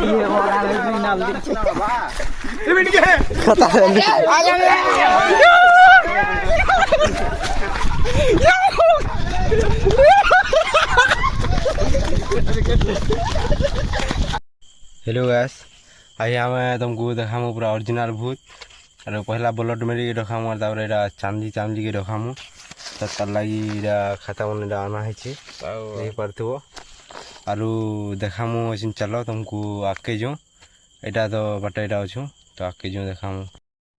Hello guys आई आम तुमको देखामु पूरा ओरिजिनल भूत और पहला ब्लड मेरी रखामु और चांदी चांदी के रखामु तार लगी खाता मन आना है देख पार्थो आरु देखामु चलो तुमको आगे जो यहाँ तो बाटे यहाँ अच्छु तो आगे जो देखामु।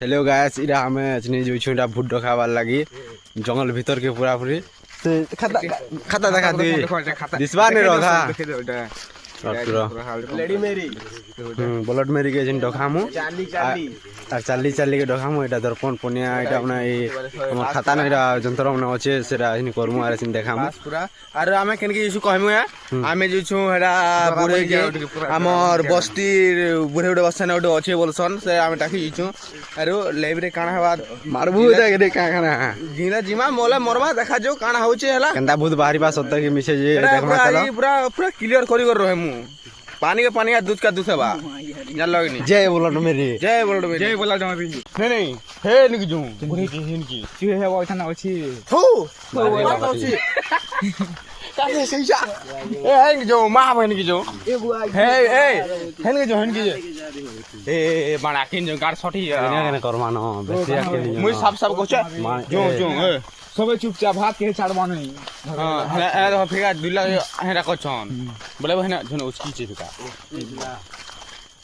हेलो गैस इरा आम जो भूत रखाबार लगी जंगल भीतर के पूरा पूरी खाता खाता देखा दिसबार नहीं रहा ब्लड मेरी के डकामु और चाली चाली के डकामु यहाँ दर्पण पनिया यहाँ अपना ये खाता ना जंतर मैंने अच्छे से करमु और देखामु पूरा और आम के कहमु आम जो बुढ़े आमर बस्ती बुढ़े बुढ़े बस्ता गोटे अच्छे बोलसन से आम डाकी आर लाइब्रेरी काଣା हवा मारबू काଣା जिना जिमा मोला मरवा देखा जो काଣା होचे हला केंदा भूत बाहरी सत्य के मिसे जे देखमा चलो पूरा पूरा क्लियर करी कर रहे मु पानी का दूध का दूध बा जान लग नहीं जय ब्लड मेरी जय ब्लड मेरी नहीं हे निक जो बुढ़े की हिनकी तू हे वो इतना अछि थू कासे सैसा ए हन जो मां बहन की जो हे हन की ए बड़ा किन जो गाड़ सठी ने करमानो बेसिया के मुई सब कहछ जो सब चुपचाप हाथ के छाड़वा नहीं हां ए फिका दुला हेरा कछन बोले बहना जन उसकी चीज का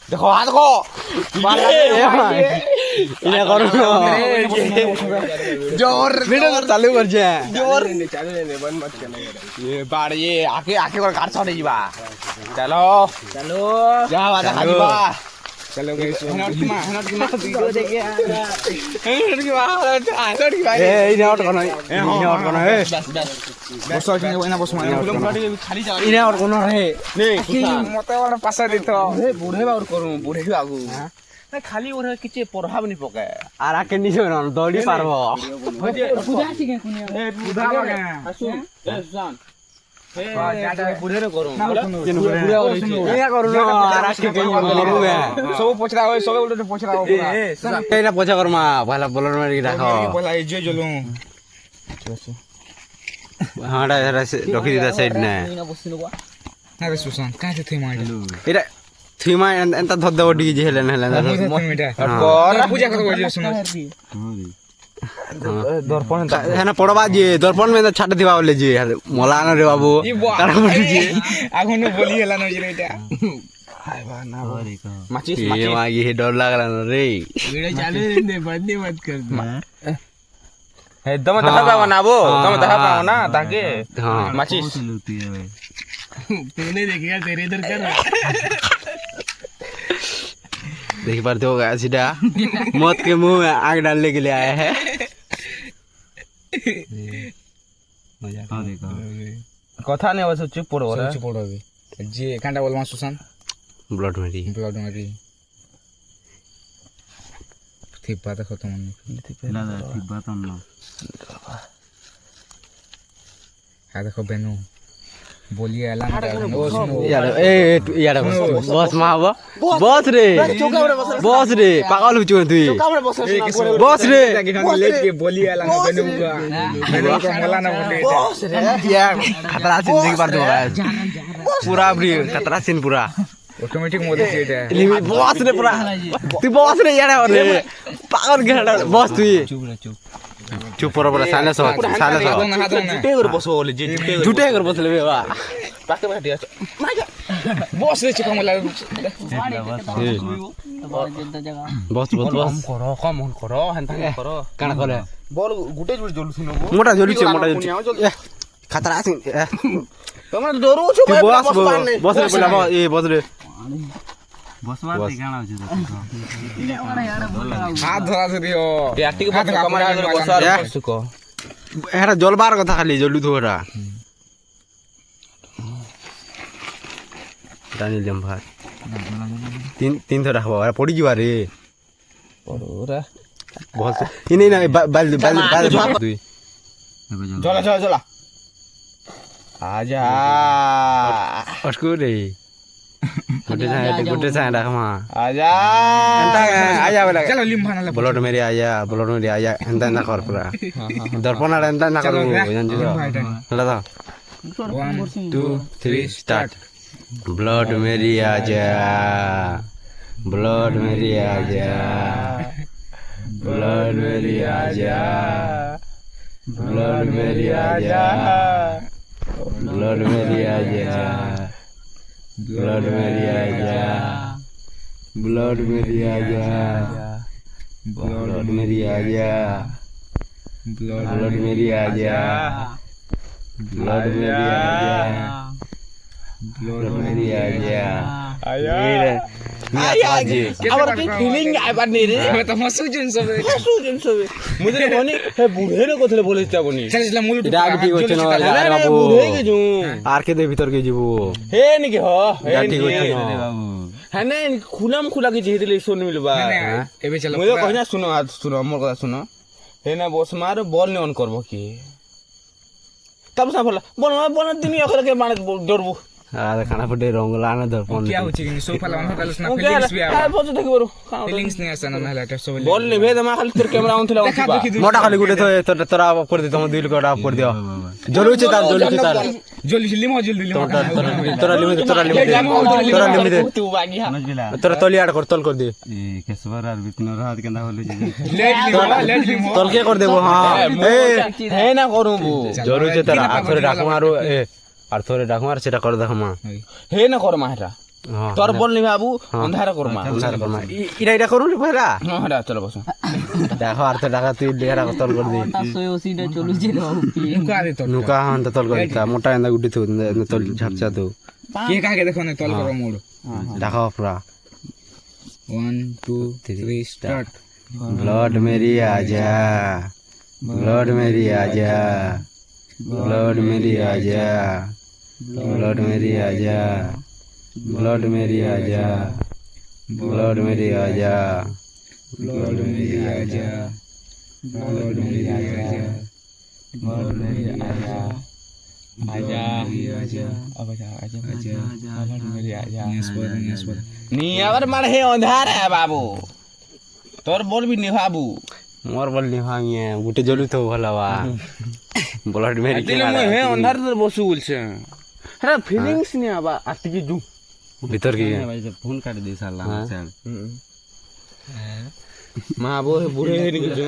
देखो हाथ को इने करो जोर वीडियो चालू कर जे जोर चालू ने बंद मत करना ये बाड़ ये आके आके और गाड़ छोड़ जीवा चलो जा वादा खाजीबा चलो गाइस हनट की मां वीडियो देखे हनट की मां ए इने आउट करना ए बस आके वना बस मार खाली जा इने और कोन रे नहीं मते वाला पासा देतो ए बूढ़े बाउर करू बूढ़े जो आगु ना खाली ओरे किचे प्रभाव नहीं पके आर आके निसे न दौड़ी पारबो पूजा छी के कुनिया ए पूजा के सुन ए सुन ए जाटा बूढ़े रे करू बूढ़े ए करू न आर आके के करू सब पोछरा होय सब उल्टे पोछरा हो पूरा ए एना पोछा करमा पहला बोलर मार के राखो पहला ए जे जलू हाडा रखी दीदा साइड ने ना सुसान का थे मार एरा थीमा एंता धद ओडी जे हेलन कर पूजा कर जे सुन दर्पण है ना पड़वा जे दर्पण में छाट दिवा बोले जे मोला न रे बाबू तारा बोली जे आगु न बोली हेला न जे एटा हाय बा ना माचिस ये डर लागला न रे वीडियो चालू दे बंदी मत कर एकदम दहा पाओ ना वो तुम दहा पाओ ना ताकि माचिस तूने देखिया तेरे इधर कर देख पाते हो गया सीधा मौत के मुंह में आग डालने के लिए आया है कथा नहीं बस चुप पड़ो जी कांटा बोलवा सुशांत ब्लड मेरी थिपा देखो तुम ना थिपा तो ना आ देखो बेनू बोलिए एला यार ए यार बस मा अब बस रे पागल हो चुके तू बस रे लेट के बोलिए एला बेनू को मला ना बोले बस रे यार खतरा सीन देख पार दो पूरा भी खतरा सीन पूरा ऑटोमेटिक मोड से है बस रे पूरा तू बस रे यार रे पागल गेड़ा बस तू चुप पर साले सो झूठे कर बसो बोले झूठे कर बसले बा पाके बैठ बस रे चिकन मला बस कम करो हंता करो काना करे बोल गुटे जोड़ी जोलु सुनो मोटा जोड़ी खतरा सिन तुम डरो छु बस रे बोला ए बस रे बस मार दे गाना हाथ धरा धरी हो प्याटी के बात कमरा बस सुको एरा जलबार कथा खाली जलु थोरा दानिल जंभार तीन थोड़ा हवा पड़ी जीवा रे पड़ोरा बहुत इने ना बाल दुई चला आजा अटको रे गुटे से रखमा आजा आजा बोला चलो लिम्फा ना ब्लड मेरी आया एंता एंता कर पूरा दर्पण आड़े एंता ना करू जानजी चला था 1 2 3 स्टार्ट ब्लड मेरी आजा ब्लड मेरी आजा ब्लड मेरी आजा ब्लड मेरी आजा ब्लड मेरी आजा ब्लड मेरी आजा ब्लड मेरी आजा ब्लड मेरी आजा ब्लड मेरी आजा ब्लड मेरी आजा ब्लड मेरी आजा আবার কি ফিলিং আইবার নেই রে তো মসুজুন সবে মুদে কোনি হে বুড়ে রে কোথলে বলিস যাবনি চালিছিলাম মুলু এটা আগে ঠিক হচ্ছে না আরে বাবু বুড়ে গেছু আর কে দে ভিতর কে যাব হে নাকি হ হে এটা ঠিক হচ্ছে না বাবু হ্যাঁ না খুলা কি যেতে শুনি মিলবা এবে চলো মুদে কইনা শুনো মোর কথা শুনো হে না বস মার বল নে অন করব কি তব সা বল বল দিন এখরে কে মানে দৌড়বো আরে খানা ফুটে রঙ্গলা না দর্পণ কি হচ্ছে কিন্তু সোফা লাগানো তাহলে না ফিলিংস বি হ্যাঁ বসে দেখি বড় ফিলিংস নিয়ে আসে না মেলা এটা সব বল নে ভেদ মা খালি তোর ক্যামেরা অন থিলা মোটা খালি গুটে তো তোরা অফ করে দি তোম দিল করে অফ করে দিও জলুছে তার জলদি লিমো তোরা লিমিট তোরা তলি আড় কর তল কর দে কেশবার আর বিতনর হাত কেন্দা হলে লেট লিমো তল কে কর দেবো হ্যাঁ হে না করবো জলুছে তার আথরে রাখো আর আর তোরে ডাকো আর সেটা করে দেখো মা হে না কর মা এটা তোর বল নি বাবু অন্ধারা কর মা এটা করু রে ভাইরা হ্যাঁ এটা চলো বসো দেখো আর তো টাকা তুই লেরা তল করে দি নুকা হন তল করে দিতা মোটা এন্দা গুটি তো তল ঝাপচা তো কে কাকে দেখো না তল করো মোড় দেখো পুরা 1 2 3 স্টার্ট ब्लड मेरी आजा ब्लड मेरी आजा ब्लड मेरी आजा ब्लड मेरी आजा ब्लड मेरी आजा ब्लड मेरी आजा ब्लड मेरी आजा ब्लड मेरी आजा ब्लड मेरी आजा आजा आजा अब आजा आजा आजा ब्लड मेरी आजा नेस्पर नी आवर मार हे अंधार है बाबू তোর বলবি নি বাবু मोर बोल नहीं भांगे गुटे जलू तो भला बा ब्लड मेरी দিলে মই হে अंधार তোর বসু বলছে হ্যাঁ ফিলিংস নি আবা আটকে জু भीतर की ফোন কাট দি সালা স্যার মা বো বুড়ে হে নি জু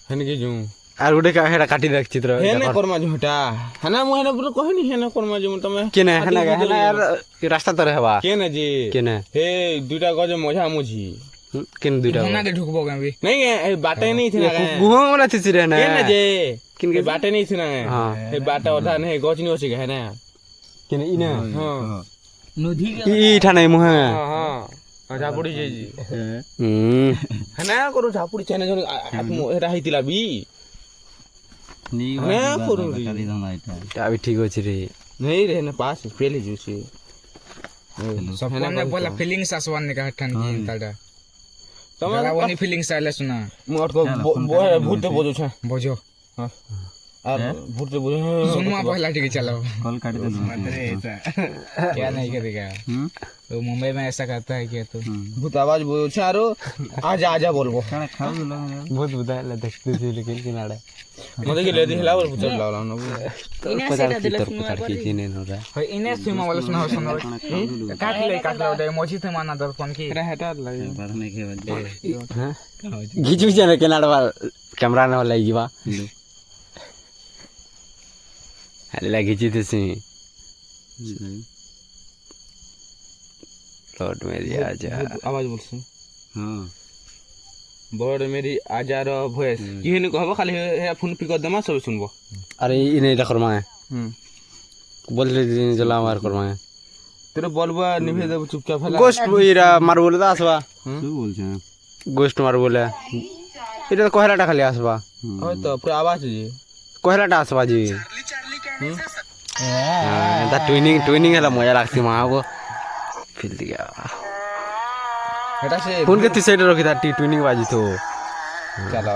হে নি জু আর গুटे का हेडा काटी देख चित्र হে না কর্মা ঝুটা হনা মই না বল কহিনি হে না কর্মা জু তুমি केने हना हना यार रास्ता तो रहबा কেনে জি केने হে দুইটা গজে মজা মুঝি केने दुइटा না কে ঢুকবো গাবি नहीं ए बाटे नहीं थी ना गुहो वाला थी रे ना केने जे किनके बाटे नहीं थी ना हां ए बाटा उठा नहीं गज नहीं होसी है ना केने इना हां नदी ई ठाने मुह हां हां झापुड़ी जे जी है ना करू झापुड़ी चने जो एटा हितिला बी नी ना करू री अभी ठीक हो रे नहीं रे ना पास पहले जूसी सब ने बोला फीलिंग्स आसवान ने का हटन की ताडा तमा जरा वनी फीलिंग्स आले सुना मोट को भूत बोझो छ बोझो हां और भूत बोझो सुनवा पहला ठीक चलो कॉल काट दे क्या नहीं करेगा तो मुंबई में ऐसा करता है क्या तो भूत आवाज बोझो छ आरो आजा आजा बोलबो बहुत बुदा ले देखते थी लेकिन किनारे मते के ले दिला और भूत लावला न पचास भीतर पकड़ के चीने न रहा है इने सीमा वाला सुना सुना काट ले उदय मोची थे माना दर्पण की रे हटा लगे भरने के बाद हां घिच भी जाने किनारे वाला कैमरा न वाला जीवा अरे लगी थी सी लॉर्ड मेरी आजा आवाज बोलछ हां बड़ मेरी आजा रो वॉइस किहन कहबो खाली हे फोन पिक दमा सब सुनबो अरे ई नहीं रखर माए बोल ले जला मार कर माए तेरे बोलबा निभे दे चुपचाप फला गोस्ट इरा मार बोले दा आसबा तू बोलछ गोस्ट मार बोले इरा कोहराटा खाली आसबा ओय तो पूरा आवाज जी कोहराटा आसबा जी दा ट्विनिंग हला मजा लागती मागो फील दिया हेटा से फोन के ती साइड रखी था ट्विनिंग बाजी तो चलो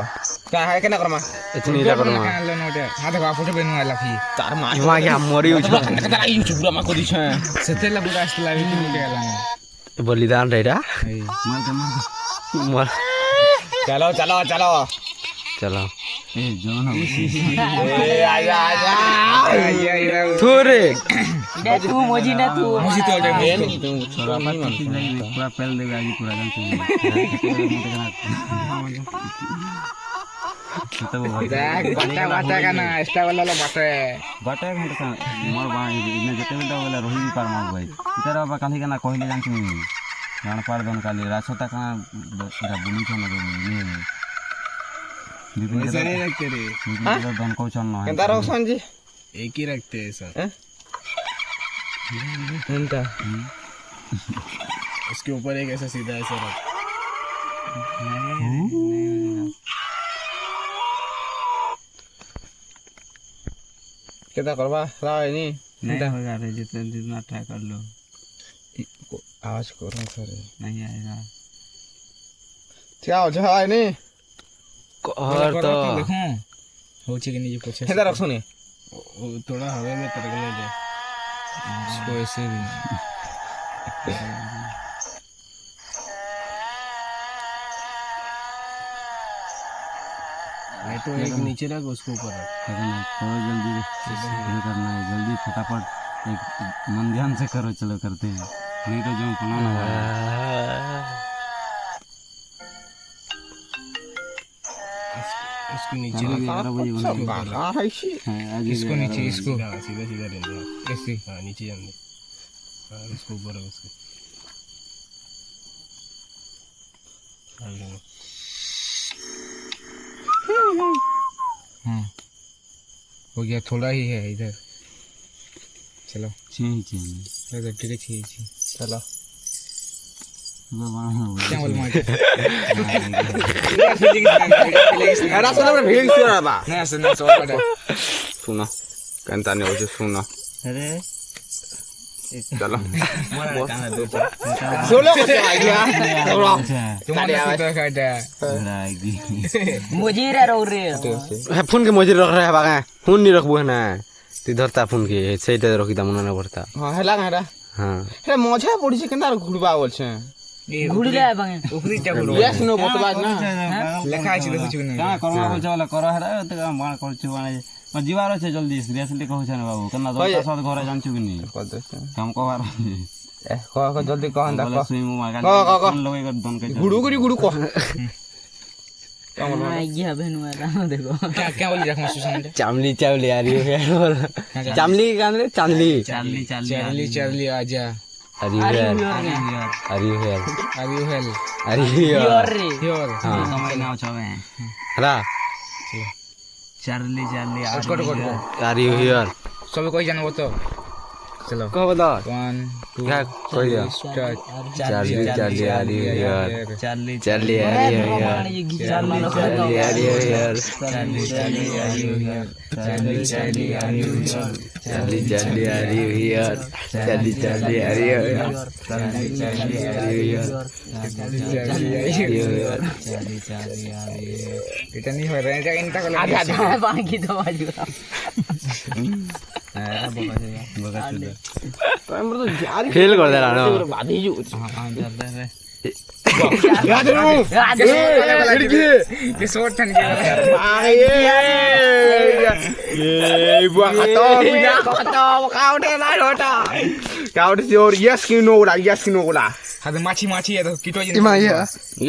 কা হাই কেনা করমা इतनी ला करो Kan lo no de. Ada ka foto benu ala fi. তার মা इमा के हम मरी हो কেনা ইউটিউব রা মা করিছ Setelah buka setelah itu no de ala. बलिदान रेडा मर চলো চলো চলো चलो এ আজা আজা Ya ira. थोरे Musi tu ada মেন musi. তুমি ছোড়া মানি पूरा पेल देगा आज पूरा जान तो वो Dak bata kana esta wala lo bata. बाटे घंटे का मोर बा इने जते बेटा वाला रोही भी पार मार भाई इधर अब काली का ना कहले जान छी जान पार दन काली रासोता का इरा बुनी छ ना नि Wasa ni ragte re. Bipin दन को छन ना কেনতা রও সঞ্জি एक ही रखते हैं सर. কেনতা उसके ऊपर एक ऐसा सीधा ऐसा रख. কেনতা করবা রাই নি नहीं होगा रे जितना ट्राई कर लो আওয়াজ করো সরে नहीं आएगा চাও যাই নি और तो देखो हो चिकन ये कुछ কেনতা রও শুনি थोड़ा हवा में तरकने दे. इसको ऐसे भी. नहीं तो एक नीचे रख उसको ऊपर रख. करना थोड़ा जल्दी ये करना है जल्दी फटाफट एक मन ध्यान से करो चलो करते हैं नहीं तो जो बनाना है इसको नीचे चलो रख. 11 बजे बनाएंगे আইছি आज इसको नीचे इसको हाँ, सीधा सीधा रहने दो. ऐसे हाँ नीचे जाने. हाँ इसको ऊपर रख उसको. हाँ हो गया थोड़ा ही है इधर. चलो चाहिए इधर ठीक है চলো क्या बोल मार এটা শুনে আমরা ভিডিও শুরু করবা नहीं ऐसे नहीं सोच पड़ा. শুনো কেনতা নি হচ্ছে শুনো अरे চলো अच्छा শুনো কত আইডিয়া চলো तुम्हारा सीधा काटा. फोन के मजूर रख रहे बागा फोन नहीं रखबो ना तू धरता फोन के सेटा रखी दा मना पड़ता হ্যাঁ হেলা হেলা हां হে মজা পড়িছে কেনতা ঘুরবা বলছে घुड़िले बांगे ऊपरी टा बोलो. ইয়েস নো বতবা না लेखा है देखो चुने. क्या करवा बोल चला करो हेरा तो मार कर छु माने जीवार छे जल्दी सीरियसली कहू छन बाबू कना दोता साथ घर जान छु कि नहीं काम को बार এ ক জলদি কহন দা बोला सुई मु मागा क, क, क। लोगे कर दन के গুড়ু গুড়ি গুড়ু কহ क्या क्या बोली रखना सुशांत. चामली चावली आ रही है चामली का चांदली चाली चाली चार्ली चार्ली आजा. अरे यार अरे यार Are you hell? अरे यार Here. कमाई ना छवे हरा चार्ली चार्ली उसको तो करो. अरे यार सभी कोई जानो तो. चलो. कहो बता 1 2 क्या कोई यार स्टार्ट. चार्ली चार्ली अरे यार चार्ली चार्ली अरे यार चार्ली अरे यार Charlie Charlie Charlie Charlie Charlie Charlie अरे यार चार्ली चार्ली अरे यार चार्ली चार्ली अरे यार चार्ली चार्ली इतना नहीं हो रहा है क्या इनका को लगा. फेल कर दे रहा ये शॉट ठन के. buah kata kau deh lah dota kau deh sior yes kino lah ada machi ya तो कितो जिन.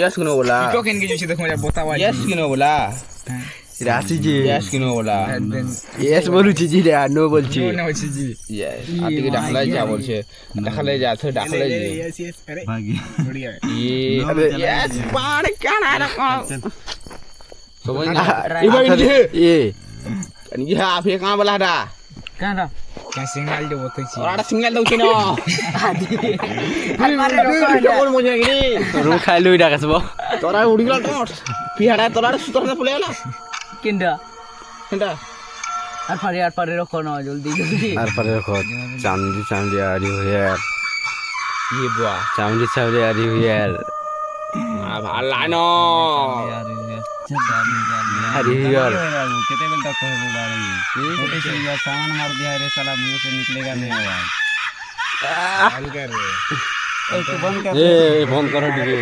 yes kino lah कितो केन के जो देखो जा बतावा. yes kino lah राशि जी yes kino lah यस बोलू छी जी नो बोल छी ना हो छी जी. yes आती के डाखले जा बोल छे डाखले जा थे डाखले जी यस यस अरे भागी बढ़िया. ये yes पान क्या ना रखो तो वो ये ये आप ये कहां बोला था क्या सिग्नल जो होते छी. और सिंगल दो किनो कौन मुझे गिरी रूम खाइ लुइ डाका छबो तोरा उड़ी गेल तो पिहाड़ा तोरा सुतर ना पलेला किंदा केंदा আর পারে রকো না জলদি আর পরে রখো চামড়ি চামড়ি আরি यार ये बुआ चामड़ी चामड़ी अरे यार ভাল লাইন हरिहर केते बेल तक कहबो बारे छोटे से या सामान मार दिया रे साला मुंह से निकलेगा नहीं आवाज ए बंद करो डीजे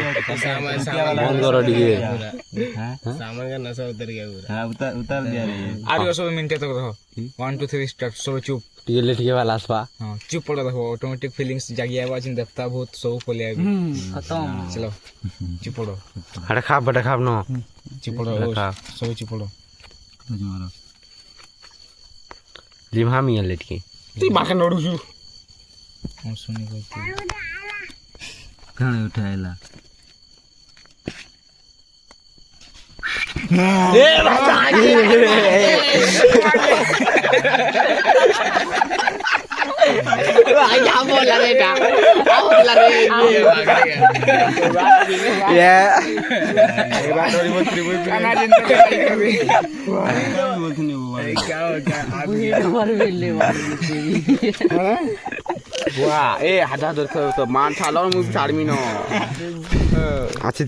बंद करो डीजे सामान का नशा उतर गया पूरा हां उतार दिया रे আর সব মিনিটে তো দেখো 1 2 3 स्टार्ट सब चुप डीजे लेट के वाला आसपा हां चुप पड़ो देखो ऑटोमेटिक फीलिंग्स जागी आवाज इन देवता भूत सब पले आबी खत्म चलो चुप पड़ो अरे खाब बटा खाब न चुप पड़ो रखा। सब चुप पड़ो मारो लिम्हा मिया लेट के তুই মাকে নড়ুছু हम सुनी बोलती कहां उठाइला ये बोलथनी हमारे बेले ওয়া এ হাজার ধর তো মান ছালো মুই ছাড়মি ন আছে